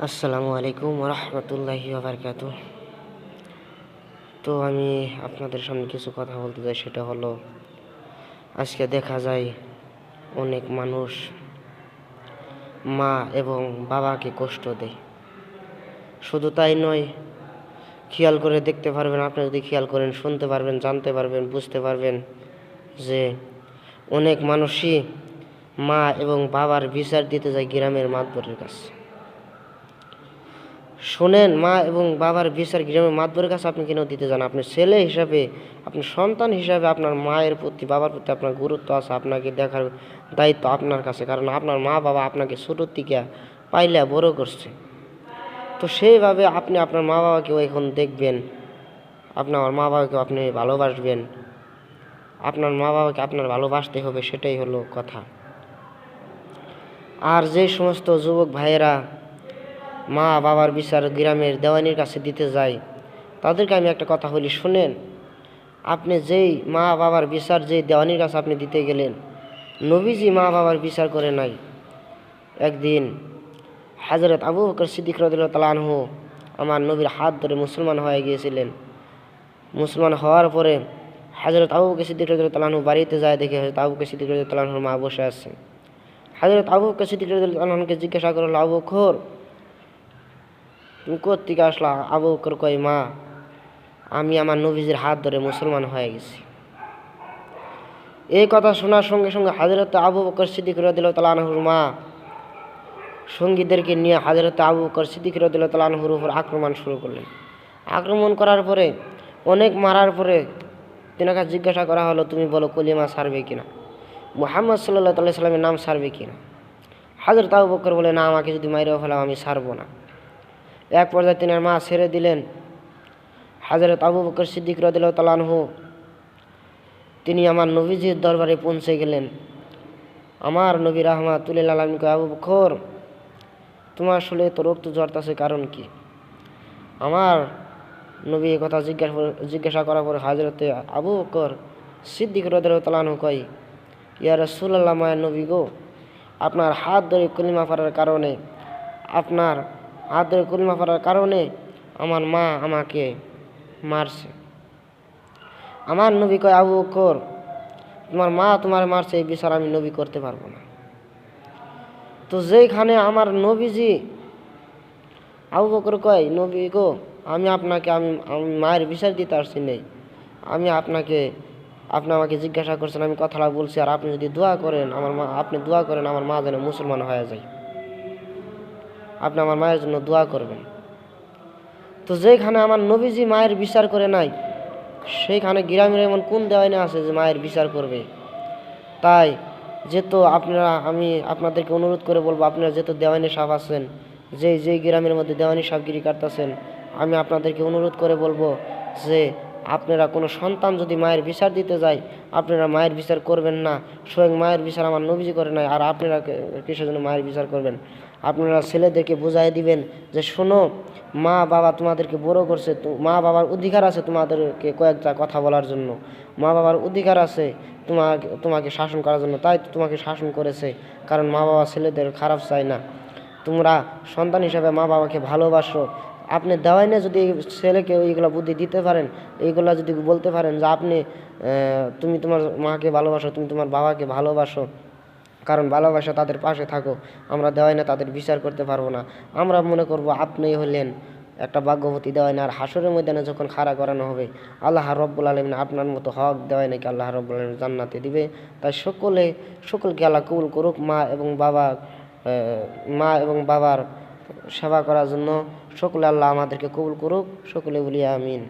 আসসালামু আলাইকুম রহমতুল্লাহি বারাকাতুহ। তো আমি আপনাদের সামনে কিছু কথা বলতে চাই, সেটা হলো আজকে দেখা যায় অনেক মানুষ মা এবং বাবাকে কষ্ট দেয়। শুধু তাই নয়, খেয়াল করে দেখতে পারবেন, আপনি যদি খেয়াল করেন, শুনতে পারবেন, জানতে পারবেন, বুঝতে পারবেন যে অনেক মানুষই মা এবং বাবার বিচার দিতে যায় গ্রামের মাতবরের কাছে। শোনেন, মা এবং বাবার বিচার গ্রামের মাতবরের কাছে আপনি কেন দিতে যান? আপনি ছেলে হিসাবে, আপনি সন্তান হিসাবে আপনার মায়ের প্রতি, বাবার প্রতি আপনার গুরুত্ব আছে, আপনাকে দেখার দায়িত্ব আপনার কাছে। কারণ আপনার মা বাবা আপনাকে ছোটোর থেকে পাইলে বড় করছে। তো সেইভাবে আপনি আপনার মা বাবাকেও এখন দেখবেন, আপনার মা বাবাকেও আপনি ভালোবাসবেন। আপনার মা বাবাকে আপনার ভালোবাসতে হবে, সেটাই হলো কথা। আর যে সমস্ত যুবক ভাইয়েরা মা বাবার বিচার গ্রামের দেওয়ানির কাছে দিতে যায়, তাদেরকে আমি একটা কথা বলি, শুনেন, আপনি যেই মা বাবার বিচার যেই দেওয়ানির কাছে আপনি দিতে গেলেন, নবীজি মা বাবার বিচার করে নাই। একদিন হযরত আবু বকর সিদ্দিক রাদিয়াল্লাহু তাআলা আনহু আমার নবীর হাত ধরে মুসলমান হয়ে গিয়েছিলেন। মুসলমান হওয়ার পরে হযরত আবু বকর সিদ্দিক রাদিয়াল্লাহু তাআলা আনহু বাড়িতে যায়, দেখে হযরত আবু বকর সিদ্দিক রাদিয়াল্লাহু তাআলা আনহুর মা বসে আছে। হযরত আবু বকর সিদ্দিক রাদিয়াল্লাহু তাআলা আনহুকে জিজ্ঞাসা করলো, আবু বকর, তুমি কোত্থেকে আসলা? আবু বকর কয়, মা, আমি আমার নবীজির হাত ধরে মুসলমান হয়ে গেছি। এই কথা শোনার সঙ্গে সঙ্গে হযরত আবু বকর সিদ্দিক রাদিয়াল্লাহু তাআলা আনহুর মা সঙ্গীদেরকে নিয়ে হযরত আবু বকর সিদ্দিক রাদিয়াল্লাহু তাআলা আনহুর উপর আক্রমণ শুরু করলেন। আক্রমণ করার পরে, অনেক মারার পরে তিনাকে জিজ্ঞাসা করা হলো, তুমি বলো কলিমা ছাড়বে কিনা, মুহাম্মদ সাল্লাল্লাহু আলাইহি সাল্লামের নাম ছাড়বে কিনা? হযরত আবু বকর বলে, না, আমাকে যদি মাইরেও ফেলাও আমি ছাড়বো না। এক পর্যায়ে তিনার মা ছেড়ে দিলেন। হযরত আবু বকর সিদ্দিক রাদিয়াল্লাহু তাআলা আনহু তিনি আমার নবীজির দরবারে পৌঁছে গেলেন। আমার নবী রাহমাতুল আলামিন কয়, আবু বকর, তোমার আসলে তো রক্ত ঝরতেছে, কারণ কি? আমার নবী এই কথা জিজ্ঞাসা করার পর হযরত আবু বকর সিদ্দিক রাদিয়াল্লাহু তাআলা আনহু কয়, ইয়া রাসূলুল্লাহ, মায়ের নবী গো, আপনার হাত ধরে কলিমা পড়ার কারণে, আপনার হাত ধরে কলিমা পড়ার কারণে আমার মা আমাকে মারছে। আমার নবী কয়, আবু বকর, তোমার মা তোমার মারছে, এই বিচার আমি নবী করতে পারবো না। তো যেইখানে আমার নবীজি, আবু বকর কয়, নবী গো, আমি আপনাকে আমি মায়ের বিচার দিতে আসছি নেই, আমি আপনি আমাকে জিজ্ঞাসা করছেন, আমি কথাটা বলছি, আর আপনি যদি দোয়া করেন আপনি দোয়া করেন আমার মা যেন মুসলমান হয়ে যায়, আপনি আমার মায়ের জন্য দোয়া করবেন। তো যেখানে আমার নবীজি মায়ের বিচার করে নাই, সেইখানে গ্রামের এমন কোন দেওয়ানি আছে যে মায়ের বিচার করবে? তাই যেহেতু আমি আপনাদেরকে অনুরোধ করে বলবো, আপনারা যেহেতু দেওয়ানি সাহেব আছেন, যেই গ্রামের মধ্যে দেওয়ানি সাহেবগিরি করতেছেন, আমি আপনাদেরকে অনুরোধ করে বলবো যে আপনারা কোনো সন্তান যদি মায়ের বিচার দিতে যায়, আপনারা মায়ের বিচার করবেন না। স্বয়ং মায়ের বিচার আমার নবীজি করে নাই, আর আপনারা কিসের জন্য মায়ের বিচার করবেন? আপনারা ছেলেদেরকে বুঝাই দিবেন যে শোনো, মা বাবা তোমাদেরকে বড় করছে, মা বাবার অধিকার আছে তোমাদেরকে কয়েকটা কথা বলার জন্য, মা বাবার অধিকার আছে তোমাকে শাসন করার জন্য, তাই তোমাকে শাসন করেছে। কারণ মা বাবা ছেলেদের খারাপ চায় না। তোমরা সন্তান হিসাবে মা বাবাকে ভালোবাসো। আপনি দেওয়াই যদি ছেলেকে এইগুলো বুদ্ধি দিতে পারেন, এইগুলো যদি বলতে পারেন যে তুমি তোমার মাকে ভালোবাসো, তুমি তোমার বাবাকে ভালোবাসো, কারণ ভালোবাসা তাদের পাশে থাকো, আমরা দেওয়াই না তাদের বিচার করতে পারবো না। আমরা মনে করব আপনি হলেন একটা ভাগ্যবতী দেওয়াই না। আর হাসরের ময়দানে যখন খাড়া করানো হবে, আল্লাহ রব্বুল আলামিন আপনার মতো হক দেওয়াই নাকি আল্লাহ রব্বুল আলামিন জান্নাতে দিবে। তাই সকলকে আল্লাহ কবুল করুক। মা এবং বাবার সেবা করার জন্য সকলে আল্লাহ আমাদেরকে কবুল করুক। সকলে বলি আমিন।